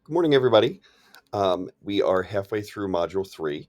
Good morning, everybody. We are halfway through Module 3.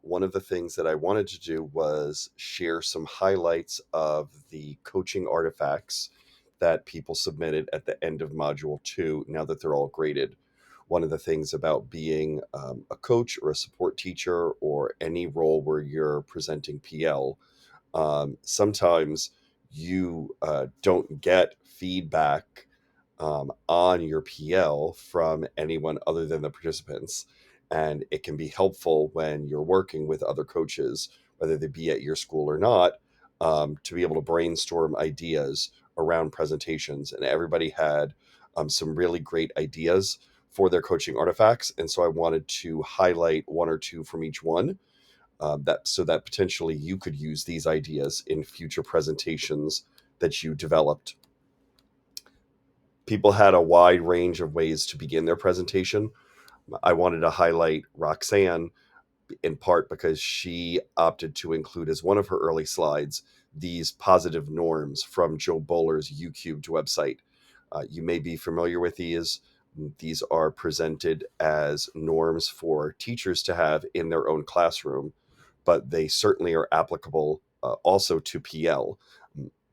One of the things that I wanted to do was share some highlights of the coaching artifacts that people submitted at the end of Module 2, now that they're all graded. One of the things about being a coach or a support teacher or any role where you're presenting PL, sometimes you don't get feedback on your PL from anyone other than the participants. And it can be helpful when you're working with other coaches, whether they be at your school or not, to be able to brainstorm ideas around presentations. And everybody had some really great ideas for their coaching artifacts. And so I wanted to highlight one or two from each one, that so that potentially you could use these ideas in future presentations that you developed. People had a wide range of ways to begin their presentation. I wanted to highlight Roxanne in part because she opted to include as one of her early slides these positive norms from Joe Bowler's UCubed website. You may be familiar with these. These are presented as norms for teachers to have in their own classroom, but they certainly are applicable also to PL.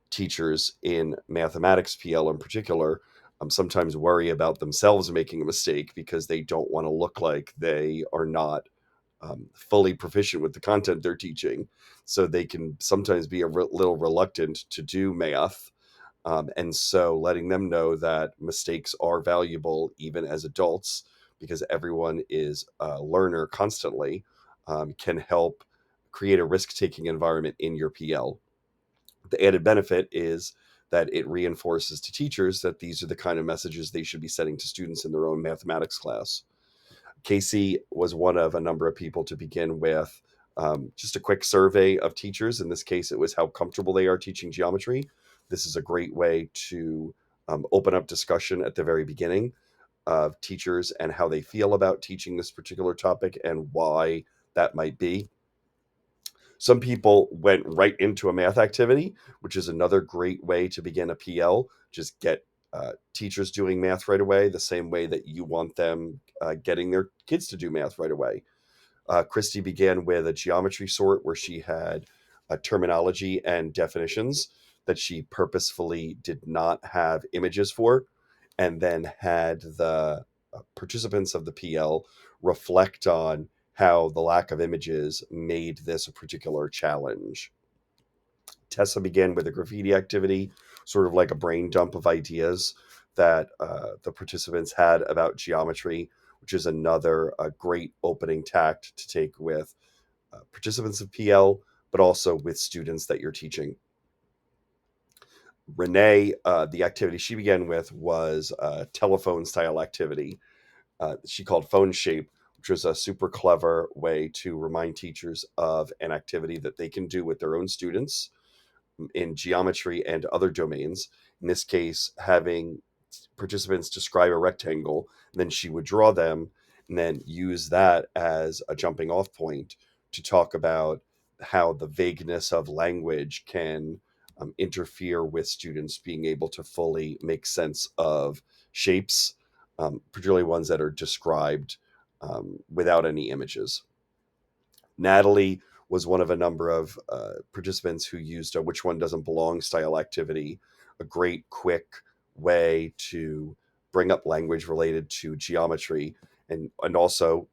Teachers in mathematics PL in particular sometimes worry about themselves making a mistake because they don't want to look like they are not fully proficient with the content they're teaching. So they can sometimes be a little reluctant to do math. And so letting them know that mistakes are valuable even as adults, because everyone is a learner constantly, can help create a risk taking environment in your PL. The added benefit is that it reinforces to teachers that these are the kind of messages they should be sending to students in their own mathematics class. Casey was one of a number of people to begin with. Just a quick survey of teachers. In this case, it was how comfortable they are teaching geometry. This is a great way to open up discussion at the very beginning of teachers and how they feel about teaching this particular topic and why that might be. Some people went right into a math activity, which is another great way to begin a PL. Just get teachers doing math right away, the same way that you want them getting their kids to do math right away. Christy began with a geometry sort where she had a terminology and definitions that she purposefully did not have images for, and then had the participants of the PL reflect on how the lack of images made this a particular challenge. Tessa began with a graffiti activity, sort of like a brain dump of ideas that the participants had about geometry, which is another great opening tact to take with participants of PL, but also with students that you're teaching. Renee, the activity she began with was a telephone style activity she called Phone Shape, which was a super clever way to remind teachers of an activity that they can do with their own students in geometry and other domains. In this case, having participants describe a rectangle, and then she would draw them and then use that as a jumping off point to talk about how the vagueness of language can interfere with students being able to fully make sense of shapes, particularly ones that are described without any images. Natalie was one of a number of participants who used a which one doesn't belong style activity, a great, quick way to bring up language related to geometry and also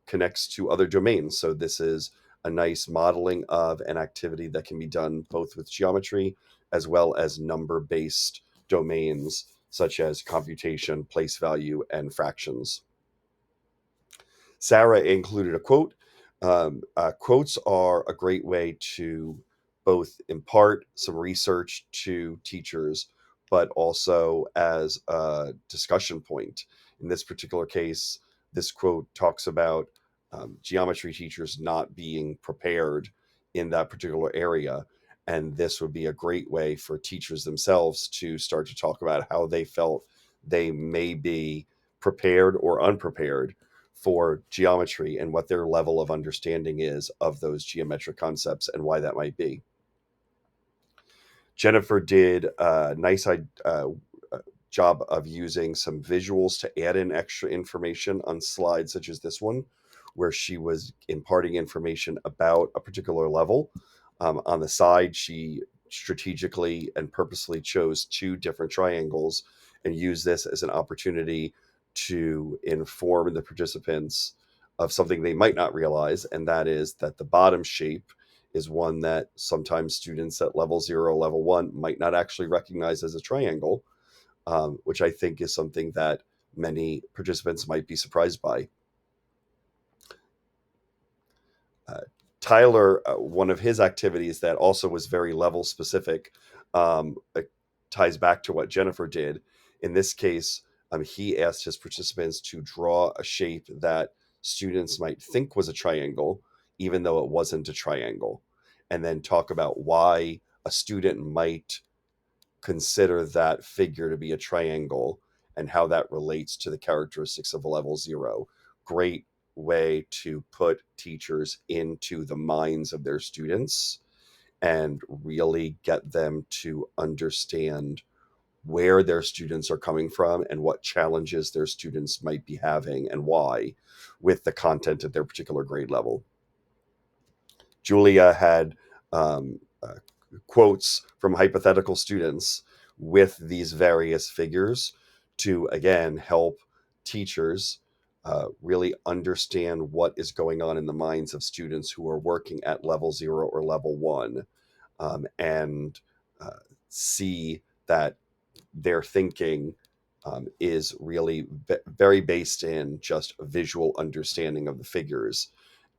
connects to other domains. So this is a nice modeling of an activity that can be done both with geometry as well as number based domains such as computation, place value, and fractions. Sarah included a quote. Quotes are a great way to both impart some research to teachers, but also as a discussion point. In this particular case, this quote talks about geometry teachers not being prepared in that particular area. And this would be a great way for teachers themselves to start to talk about how they felt they may be prepared or unprepared for geometry and what their level of understanding is of those geometric concepts and why that might be. Jennifer did a nice job of using some visuals to add in extra information on slides such as this one, where she was imparting information about a particular level. On the side, she strategically and purposely chose two different triangles and used this as an opportunity to inform the participants of something they might not realize, and that is that the bottom shape is one that sometimes students at level 0, level 1 might not actually recognize as a triangle, which I think is something that many participants might be surprised by. Uh, Tyler, one of his activities that also was very level specific, it ties back to what Jennifer did. In this case, he asked his participants to draw a shape that students might think was a triangle, even though it wasn't a triangle, and then talk about why a student might consider that figure to be a triangle and how that relates to the characteristics of level 0. Great way to put teachers into the minds of their students and really get them to understand where their students are coming from and what challenges their students might be having and why with the content at their particular grade level. Julia had quotes from hypothetical students with these various figures to, again, help teachers really understand what is going on in the minds of students who are working at level 0 or level 1, and uh, see that their thinking is really very based in just a visual understanding of the figures,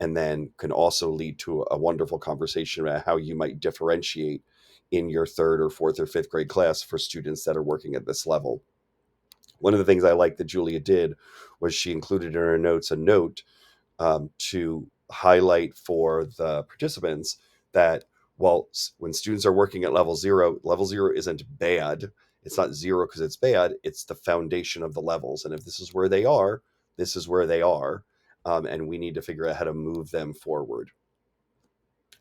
and then can also lead to a wonderful conversation about how you might differentiate in your third or fourth or fifth grade class for students that are working at this level. One of the things I like that Julia did was she included in her notes a note to highlight for the participants that, well, when students are working at level 0 isn't bad. It's not 0 because it's bad. It's the foundation of the levels. And if this is where they are, this is where they are. And we need to figure out how to move them forward.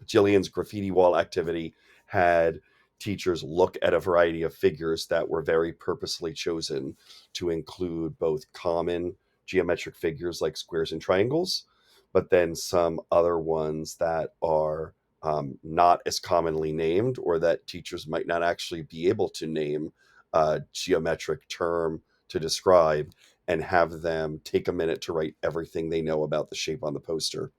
Jillian's graffiti wall activity had teachers look at a variety of figures that were very purposely chosen to include both common geometric figures like squares and triangles, but then some other ones that are not as commonly named, or that teachers might not actually be able to name a geometric term to describe, and have them take a minute to write everything they know about the shape on the poster.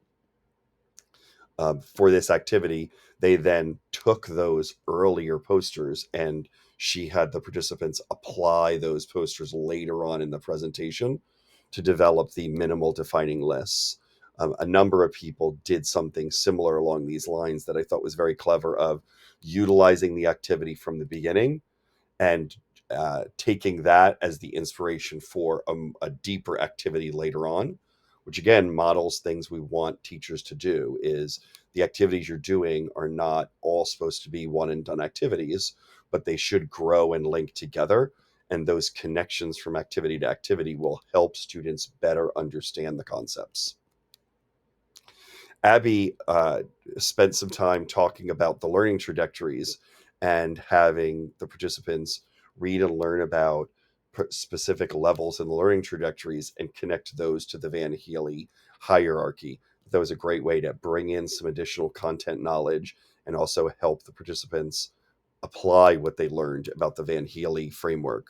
For this activity, they then took those earlier posters, and she had the participants apply those posters later on in the presentation to develop the minimal defining lists. A number of people did something similar along these lines that I thought was very clever, of utilizing the activity from the beginning and taking that as the inspiration for a deeper activity later on, which again models things we want teachers to do. Is the activities you're doing are not all supposed to be one and done activities, but they should grow and link together, and those connections from activity to activity will help students better understand the concepts. Abby spent some time talking about the learning trajectories and having the participants read and learn about specific levels in the learning trajectories and connect those to the Van Healy hierarchy. That was a great way to bring in some additional content knowledge and also help the participants apply what they learned about the Van Healy framework.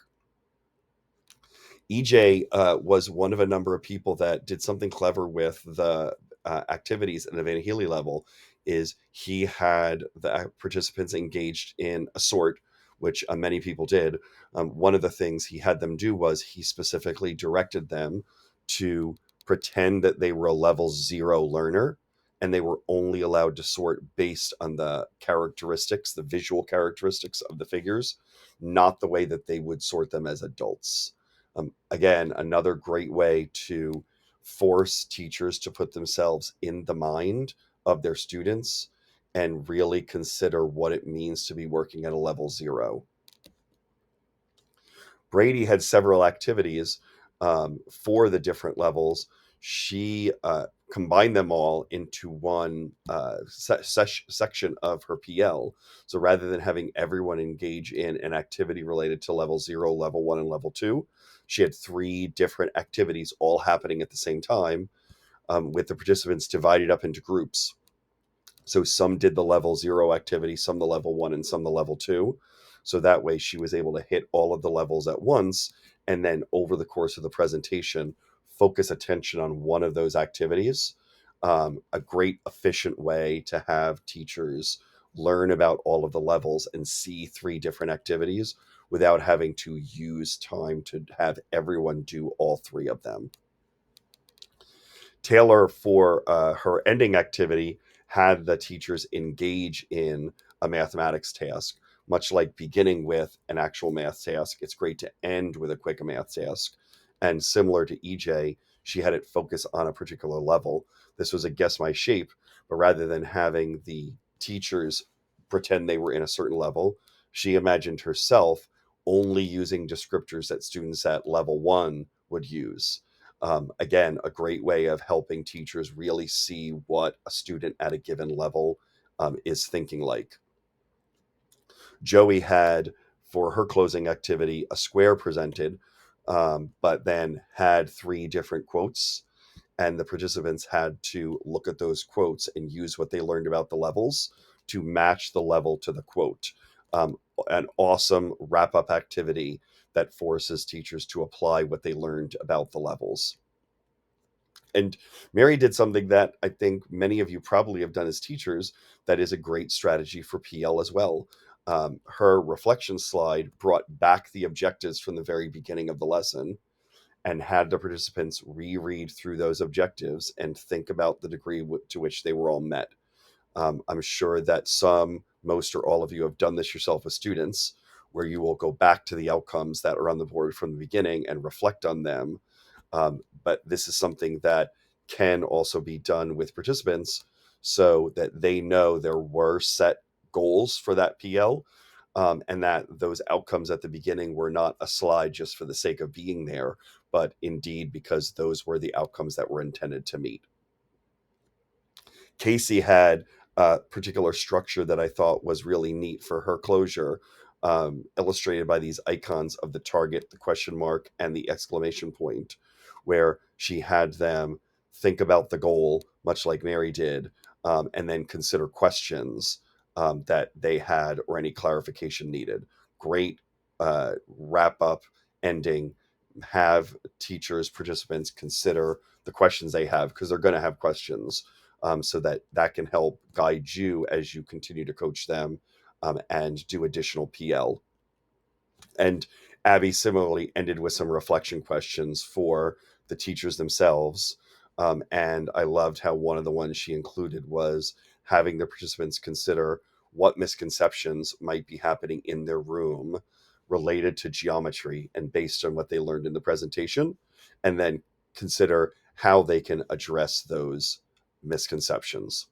EJ was one of a number of people that did something clever with the activities at the Van Healy level. Is he had the participants engaged in a sort, which many people did. One of the things he had them do was he specifically directed them to pretend that they were a level 0 learner, and they were only allowed to sort based on the characteristics, the visual characteristics of the figures, not the way that they would sort them as adults. Again, another great way to force teachers to put themselves in the mind of their students and really consider what it means to be working at a level 0. Brady had several activities for the different levels. She combine them all into one section of her PL. So rather than having everyone engage in an activity related to level 0, level 1, and level 2, she had 3 different activities all happening at the same time, with the participants divided up into groups. So some did the level 0 activity, some the level 1, and some the level 2. So that way she was able to hit all of the levels at once, and then over the course of the presentation, focus attention on one of those activities. A great efficient way to have teachers learn about all of the levels and see 3 different activities without having to use time to have everyone do all 3 of them. Taylor, for her ending activity, had the teachers engage in a mathematics task. Much like beginning with an actual math task, it's great to end with a quick math task. And similar to EJ, she had it focus on a particular level. This was a guess my shape, but rather than having the teachers pretend they were in a certain level, she imagined herself only using descriptors that students at level 1 would use. Again, a great way of helping teachers really see what a student at a given level is thinking like. Joey had, for her closing activity, a square presented, but then had 3 different quotes, and the participants had to look at those quotes and use what they learned about the levels to match the level to the quote. An awesome wrap up activity that forces teachers to apply what they learned about the levels. And Mary did something that I think many of you probably have done as teachers that is a great strategy for PL as well. Her reflection slide brought back the objectives from the very beginning of the lesson and had the participants reread through those objectives and think about the degree to which they were all met. I'm sure that some, most, or all of you have done this yourself with students, where you will go back to the outcomes that are on the board from the beginning and reflect on them. But this is something that can also be done with participants so that they know there were set goals for that PL, and that those outcomes at the beginning were not a slide just for the sake of being there, but indeed because those were the outcomes that were intended to meet. Casey had a particular structure that I thought was really neat for her closure, illustrated by these icons of the target, the question mark, and the exclamation point, where she had them think about the goal, much like Mary did, and then consider questions that they had or any clarification needed. Great wrap up ending. Have teachers, participants consider the questions they have, because they're going to have questions, so that can help guide you as you continue to coach them, and do additional PL. And Abby similarly ended with some reflection questions for the teachers themselves. And I loved how one of the ones she included was having the participants consider what misconceptions might be happening in their room related to geometry and based on what they learned in the presentation, and then consider how they can address those misconceptions.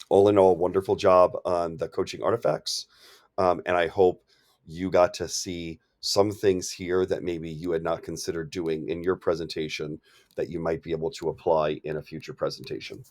All in all, wonderful job on the coaching artifacts. And I hope you got to see some things here that maybe you had not considered doing in your presentation that you might be able to apply in a future presentation.